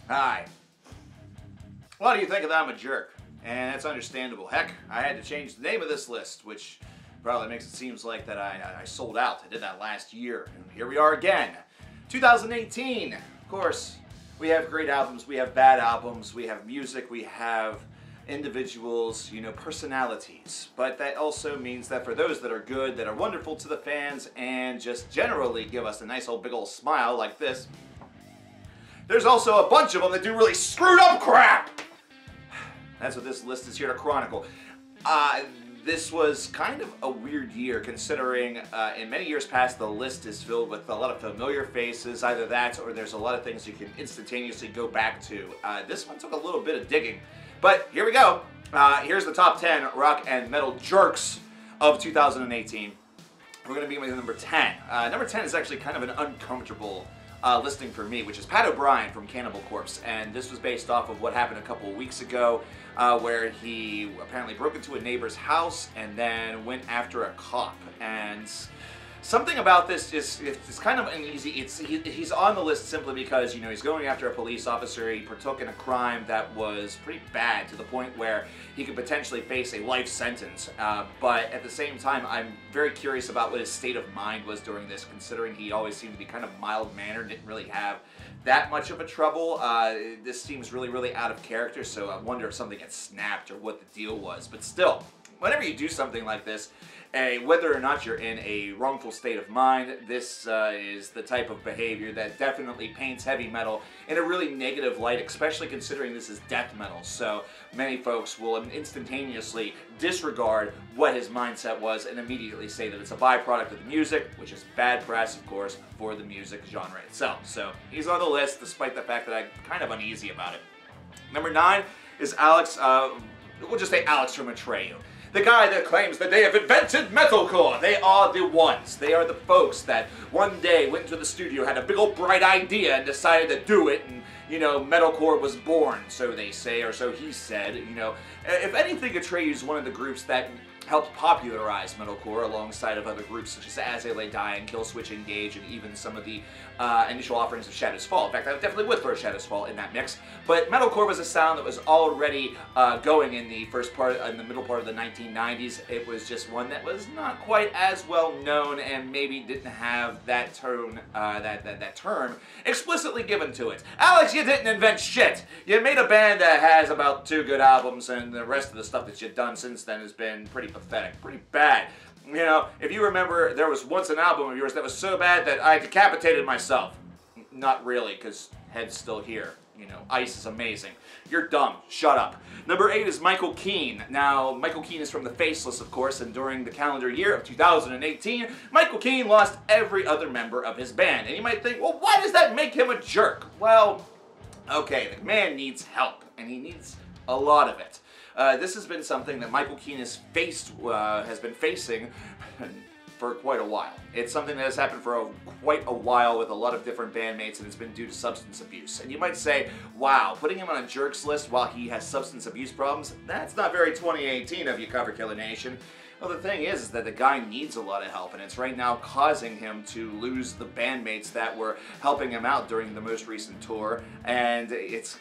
Hi. A lot of you think that I'm a jerk, and that's understandable. Heck, I had to change the name of this list, which probably makes it seem like that I sold out. I did that last year, and here we are again. 2018. Of course, we have great albums, we have bad albums, we have music, we have individuals, personalities. But that also means that for those that are good, that are wonderful to the fans, and just generally give us a nice old big old smile like this, there's also a bunch of them that do really screwed up crap! That's what this list is here to chronicle. This was kind of a weird year, considering in many years past the list is filled with a lot of familiar faces. Either that or there's a lot of things you can instantaneously go back to. This one took a little bit of digging. But here we go. Here's the top 10 rock and metal jerks of 2018. We're going to begin with number 10. Number 10 is actually kind of an uncomfortable listing for me, which is Pat O'Brien from Cannibal Corpse, and this was based off of what happened a couple of weeks ago, where he apparently broke into a neighbor's house and then went after a cop. And something about this is it's kind of uneasy. He's on the list simply because he's going after a police officer. He partook in a crime that was pretty bad to the point where he could potentially face a life sentence. But at the same time, I'm very curious about what his state of mind was during this, considering he always seemed to be kind of mild-mannered, didn't really have that much of a trouble. This seems really, really out of character, so I wonder if something had snapped or what the deal was. But still, whenever you do something like this, whether or not you're in a wrongful state of mind, this is the type of behavior that definitely paints heavy metal in a really negative light, especially considering this is death metal. So many folks will instantaneously disregard what his mindset was and immediately say that it's a byproduct of the music, which is bad press, of course, for the music genre itself. So he's on the list, despite the fact that I'm kind of uneasy about it. Number 9 is Alex, we'll just say Alex from Atreyu. The guy that claims that they have invented metalcore. They are the ones. They are the folks that one day went into the studio, had a big old bright idea, and decided to do it, and, metalcore was born, so they say, or so he said. If anything, Atreyu is one of the groups that helped popularize metalcore alongside of other groups such as As They Lay Dying, Killswitch Engage, and even some of the initial offerings of Shadows Fall. In fact, I definitely would throw Shadows Fall in that mix. But metalcore was a sound that was already going in the middle part of the 1990s. It was just one that was not quite as well known and maybe didn't have that term explicitly given to it. Alex, you didn't invent shit. You made a band that has about 2 good albums, and the rest of the stuff that you've done since then has been pretty pathetic, pretty bad. If you remember, there was once an album of yours that was so bad that I decapitated myself. Not really, because head's still here. Ice is amazing. You're dumb. Shut up. Number 8 is Michael Keane. Now, Michael Keane is from The Faceless, of course, and during the calendar year of 2018, Michael Keane lost every other member of his band. And you might think, well, why does that make him a jerk? Well, okay, the man needs help, and he needs a lot of it. This has been something that Michael Keane has been facing for quite a while. It's something that has happened for quite a while with a lot of different bandmates, and it's been due to substance abuse. And you might say, wow, putting him on a jerks list while he has substance abuse problems, that's not very 2018 of you, Cover Killer Nation. Well, the thing is that the guy needs a lot of help, and it's right now causing him to lose the bandmates that were helping him out during the most recent tour, and it's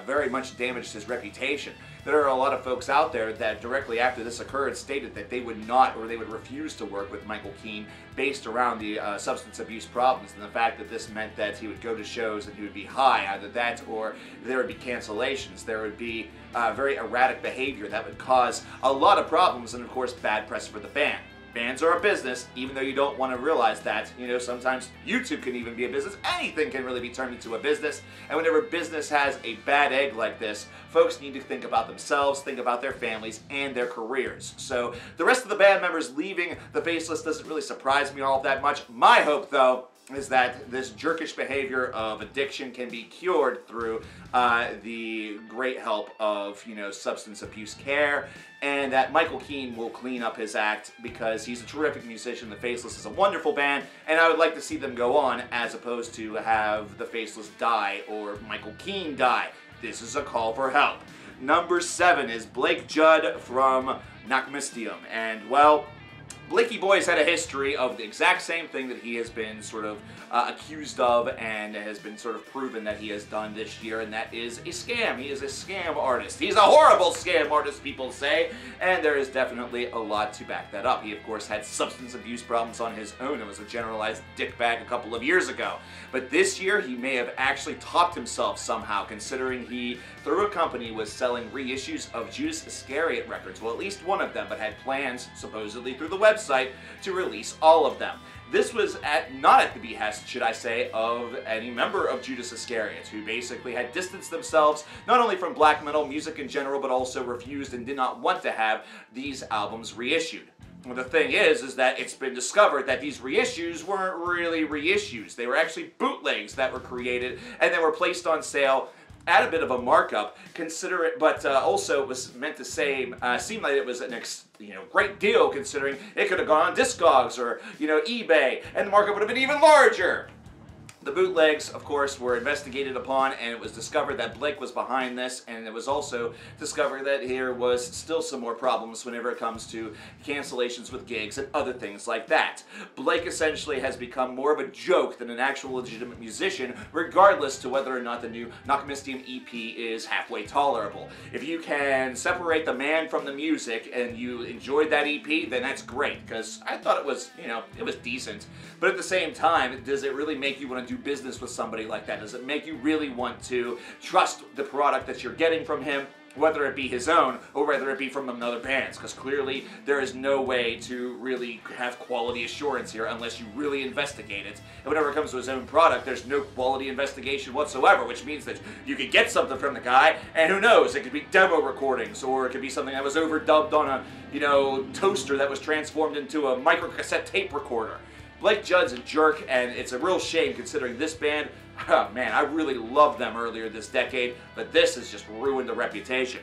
very much damaged his reputation. There are a lot of folks out there that directly after this occurred stated that they would not, or they would refuse to work with Michael Keane based around the substance abuse problems and the fact that this meant that he would go to shows and he would be high. Either that or there would be cancellations. There would be very erratic behavior that would cause a lot of problems and, of course, bad press for the band. Bands are a business, even though you don't want to realize that. Sometimes YouTube can even be a business. Anything can really be turned into a business. And whenever business has a bad egg like this, folks need to think about themselves, think about their families, and their careers. So the rest of the band members leaving The Faceless doesn't really surprise me all that much. My hope, though, is that this jerkish behavior of addiction can be cured through the great help of, substance abuse care, and that Michael Keane will clean up his act because he's a terrific musician. The Faceless is a wonderful band, and I would like to see them go on as opposed to have The Faceless die or Michael Keane die. This is a call for help. Number 7 is Blake Judd from Knockmistium, and well, Blakey Boy's had a history of the exact same thing that he has been sort of accused of and has been sort of proven that he has done this year, and that is a scam. He is a scam artist. He's a horrible scam artist, people say, and there is definitely a lot to back that up. He, of course, had substance abuse problems on his own and was a generalized dickbag a couple of years ago. But this year, he may have actually topped himself somehow, considering he, through a company, was selling reissues of Judas Iscariot records. Well, at least one of them, but had plans, supposedly through the website, to release all of them. This was not at the behest, should I say, of any member of Judas Iscariot, who basically had distanced themselves not only from black metal music in general, but also refused and did not want to have these albums reissued. Well, the thing is that it's been discovered that these reissues weren't really reissues. They were actually bootlegs that were created and then were placed on sale at a bit of a markup, but also it was meant to seem like it was an great deal, considering it could have gone on Discogs or eBay, and the markup would have been even larger. The bootlegs, of course, were investigated upon, and it was discovered that Blake was behind this, and it was also discovered that there was still some more problems whenever it comes to cancellations with gigs and other things like that. Blake essentially has become more of a joke than an actual legitimate musician, regardless to whether or not the new Knockmistium EP is halfway tolerable. If you can separate the man from the music and you enjoyed that EP, then that's great, because I thought it was, it was decent. But at the same time, does it really make you want to do business with somebody like that? Does it make you really want to trust the product that you're getting from him, whether it be his own or whether it be from another band's? Because clearly there is no way to really have quality assurance here unless you really investigate it. And whenever it comes to his own product, there's no quality investigation whatsoever, which means that you could get something from the guy, and who knows, it could be demo recordings, or it could be something that was overdubbed on a toaster that was transformed into a microcassette tape recorder. Blake Judd's a jerk, and it's a real shame considering this band, man, I really loved them earlier this decade, but this has just ruined the reputation.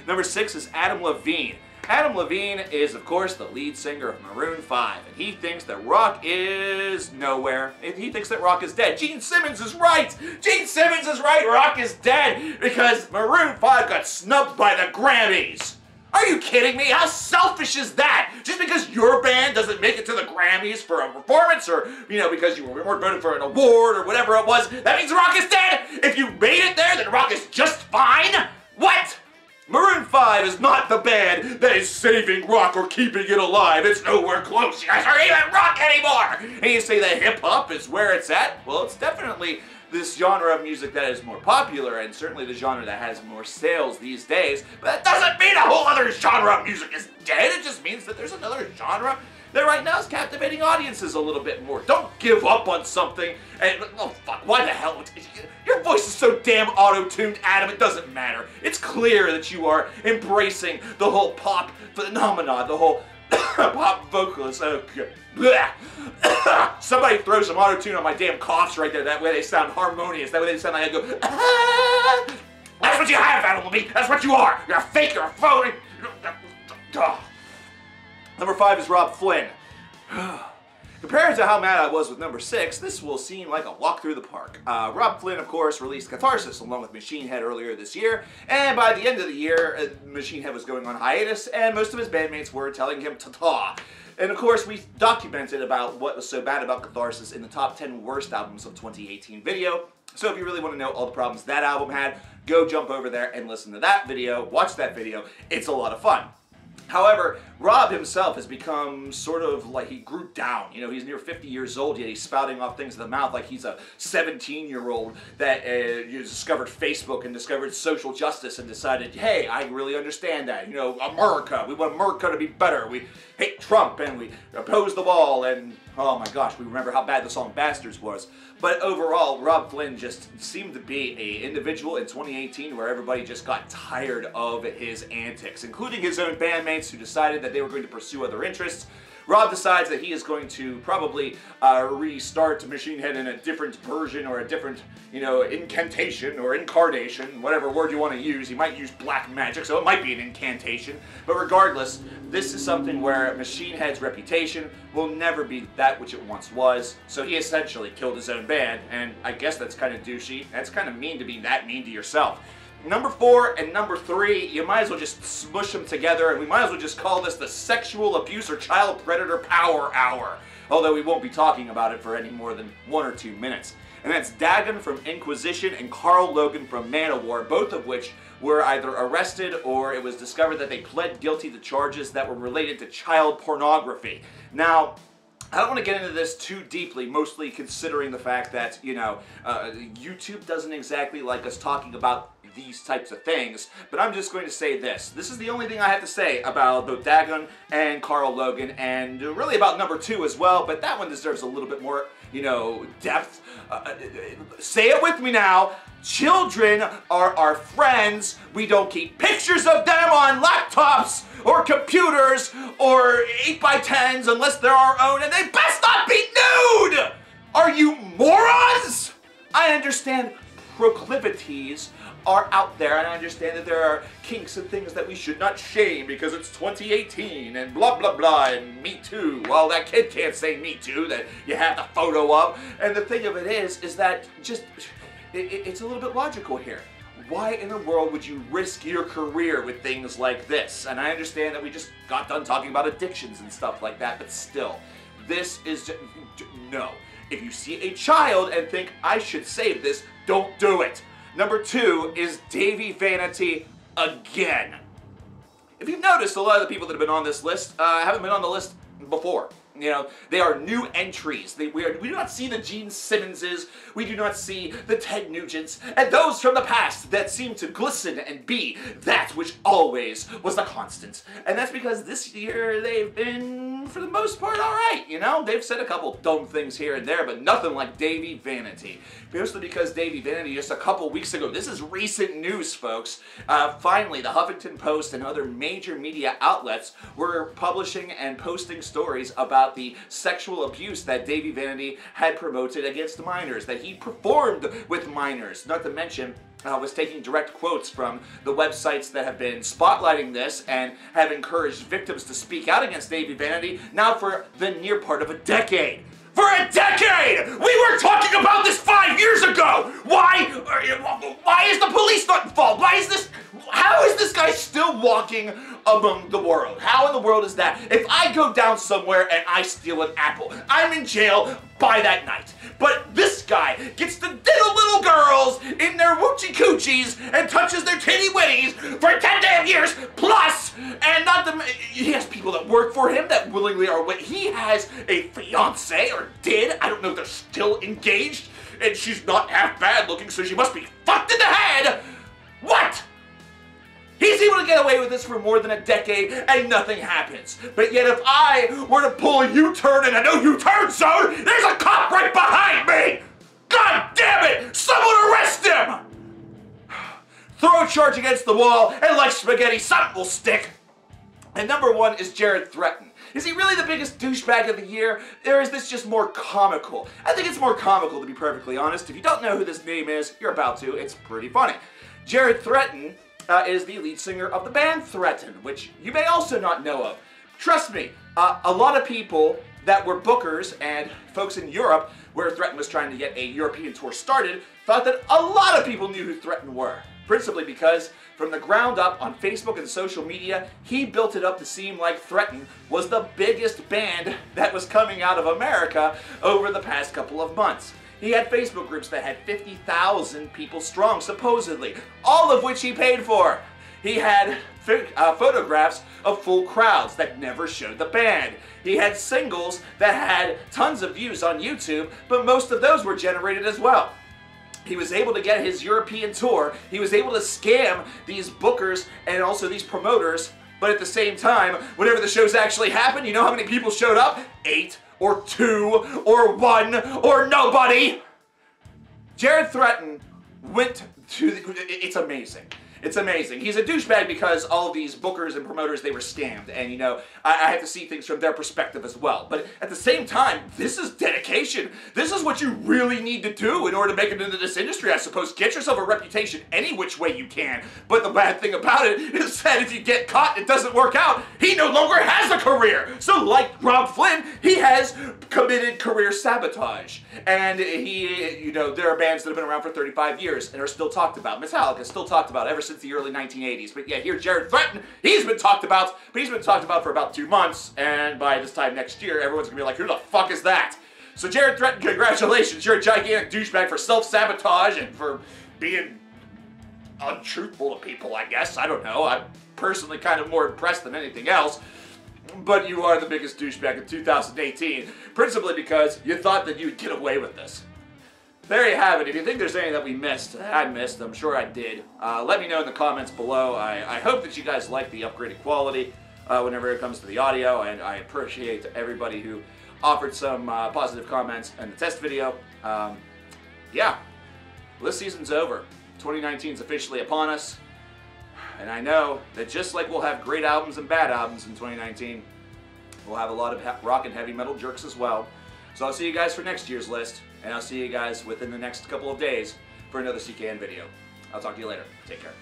Number 6 is Adam Levine. Adam Levine is, of course, the lead singer of Maroon 5, and he thinks that rock is nowhere. He thinks that rock is dead. Gene Simmons is right! Gene Simmons is right! Rock is dead because Maroon 5 got snubbed by the Grammys! Are you kidding me? How selfish is that? Just because your band doesn't make it to the Grammys for a performance, or, because you weren't voted for an award or whatever it was, that means rock is dead? If you made it there, then rock is just fine? What? Maroon 5 is not the band that is saving rock or keeping it alive. It's nowhere close. You guys aren't even rock anymore! And you say that hip-hop is where it's at? Well, it's definitely this genre of music that is more popular, and certainly the genre that has more sales these days, but that doesn't mean a whole other genre of music is dead. It just means that there's another genre that right now is captivating audiences a little bit more. Don't give up on something and, oh fuck, why the hell? Your voice is so damn auto-tuned, Adam, it doesn't matter. It's clear that you are embracing the whole pop phenomenon, the whole pop vocalist. Okay. Somebody throw some auto-tune on my damn coughs right there. That way they sound harmonious. That way they sound like I go, ah! That's what you have, Adam Levine. That's what you are. You're a fake. You're a phony. Number 5 is Robb Flynn. Compared to how mad I was with number 6, this will seem like a walk through the park. Robb Flynn, of course, released Catharsis along with Machine Head earlier this year, and by the end of the year, Machine Head was going on hiatus, and most of his bandmates were telling him ta-ta. And of course, we documented about what was so bad about Catharsis in the top 10 worst albums of 2018 video. So if you really want to know all the problems that album had, go jump over there and listen to that video, watch that video. It's a lot of fun. However, Robb himself has become sort of like, he grew down. He's near 50 years old, yet he's spouting off things in the mouth like he's a 17-year-old that discovered Facebook and discovered social justice and decided, hey, I really understand that. America, we want America to be better. We hate Trump and we oppose the wall, and oh my gosh, we remember how bad the song Bastards was. But overall, Robb Flynn just seemed to be an individual in 2018 where everybody just got tired of his antics, including his own bandmates who decided that they were going to pursue other interests. Robb decides that he is going to probably restart Machine Head in a different version or a different, incantation or incarnation, whatever word you want to use. He might use black magic, so it might be an incantation. But regardless, this is something where Machine Head's reputation will never be that which it once was. So he essentially killed his own band, and I guess that's kind of douchey. That's kind of mean to be that mean to yourself. Number 4 and number 3, you might as well just smush them together, and we might as well just call this the Sexual Abuse or Child Predator Power Hour. Although we won't be talking about it for any more than 1 or 2 minutes. And that's Davon from Inquisition and Carl Logan from Man-O-War, both of which were either arrested or it was discovered that they pled guilty to charges that were related to child pornography. Now, I don't want to get into this too deeply, mostly considering the fact that, you know, YouTube doesn't exactly like us talking about these types of things, but I'm just going to say this. This is the only thing I have to say about both Davon and Carl Logan, and really about number 2 as well, but that one deserves a little bit more, you know, depth. Say it with me now. Children are our friends. We don't keep pictures of them on laptops or computers or 8x10s unless they're our own, and they best not be nude! Are you morons? I understand proclivities are out there, and I understand that there are kinks and things that we should not shame because it's 2018 and blah blah blah and Me Too. Well, that kid can't say Me Too that you have the photo of. And the thing of it is that just, it's a little bit logical here. Why in the world would you risk your career with things like this? And I understand that we just got done talking about addictions and stuff like that, but still, this is just, no. If you see a child and think, I should save this, don't do it. Number 2 is Devi Vanity again. If you've noticed, a lot of the people that have been on this list haven't been on the list before. You know, they are new entries. We do not see the Gene Simmonses, we do not see the Ted Nugents, and those from the past that seem to glisten and be that which always was the constant. And that's because this year they've been, for the most part, alright, you know? They've said a couple dumb things here and there, but nothing like Devi Vanity. Mostly because Devi Vanity just a couple weeks ago, this is recent news, folks, finally the Huffington Post and other major media outlets were publishing and posting stories about the sexual abuse that Devi Vanity had promoted against minors, that he performed with minors, not to mention was taking direct quotes from the websites that have been spotlighting this and have encouraged victims to speak out against Devi Vanity now for the near part of a decade. For a decade! We were talking about this 5 years ago! Why is the police not involved? How is this guy still walking among the world? How in the world is that? If I go down somewhere and I steal an apple, I'm in jail by that night. But this guy gets to diddle little girls in their woochie coochies and touches their titty witties for 10 damn years plus, and not the, he has people that work for him that willingly are with, he has a fiance, or did, I don't know if they're still engaged, and she's not half bad looking, so she must be fucked in the head. What? He's able to get away with this for more than a decade and nothing happens. But yet if I were to pull a U-turn in a no U-turn zone, there's a cop right behind me! God damn it! Someone arrest him! Throw a charge against the wall, and like spaghetti, something will stick. And number 1 is Jared Threaten. Is he really the biggest douchebag of the year, or is this just more comical? I think it's more comical, to be perfectly honest. If you don't know who this name is, you're about to. It's pretty funny. Jared Threaten is the lead singer of the band Threaten, which you may also not know of. Trust me, a lot of people that were bookers and folks in Europe, where Threaten was trying to get a European tour started, thought that a lot of people knew who Threaten were. Principally because, from the ground up on Facebook and social media, he built it up to seem like Threaten was the biggest band that was coming out of America over the past couple of months. He had Facebook groups that had 50,000 people strong, supposedly, all of which he paid for. He had photographs of full crowds that never showed the band. He had singles that had tons of views on YouTube, but most of those were generated as well. He was able to get his European tour. He was able to scam these bookers and also these promoters, but at the same time, whenever the shows actually happened, you know how many people showed up? 8. Or 2, or 1, or nobody. Jared Threaten went to it's amazing. It's amazing. He's a douchebag because all of these bookers and promoters, they were scammed. And, you know, I have to see things from their perspective as well. But at the same time, this is dedication. This is what you really need to do in order to make it into this industry, I suppose. Get yourself a reputation any which way you can. But the bad thing about it is that if you get caught and it doesn't work out, he no longer has a career. So like Robb Flynn, he has committed career sabotage. And he, you know, there are bands that have been around for 35 years and are still talked about. Metallica is still talked about ever since the early 1980s. But yeah, here Jared Threaten, he's been talked about, but he's been talked about for about 2 months, and by this time next year, everyone's gonna be like, who the fuck is that? So Jared Threaten, congratulations, you're a gigantic douchebag for self-sabotage and for being untruthful to people, I guess. I don't know. I'm personally kind of more impressed than anything else. But you are the biggest douchebag in 2018, principally because you thought that you'd get away with this. There you have it. If you think there's anything that we missed, I missed, I'm sure I did, let me know in the comments below. I hope that you guys like the upgraded quality whenever it comes to the audio, and I appreciate everybody who offered some positive comments in the test video. Yeah, this season's over. 2019 is officially upon us, and I know that just like we'll have great albums and bad albums in 2019, we'll have a lot of rock and heavy metal jerks as well. So I'll see you guys for next year's list, and I'll see you guys within the next couple of days for another CKN video. I'll talk to you later. Take care.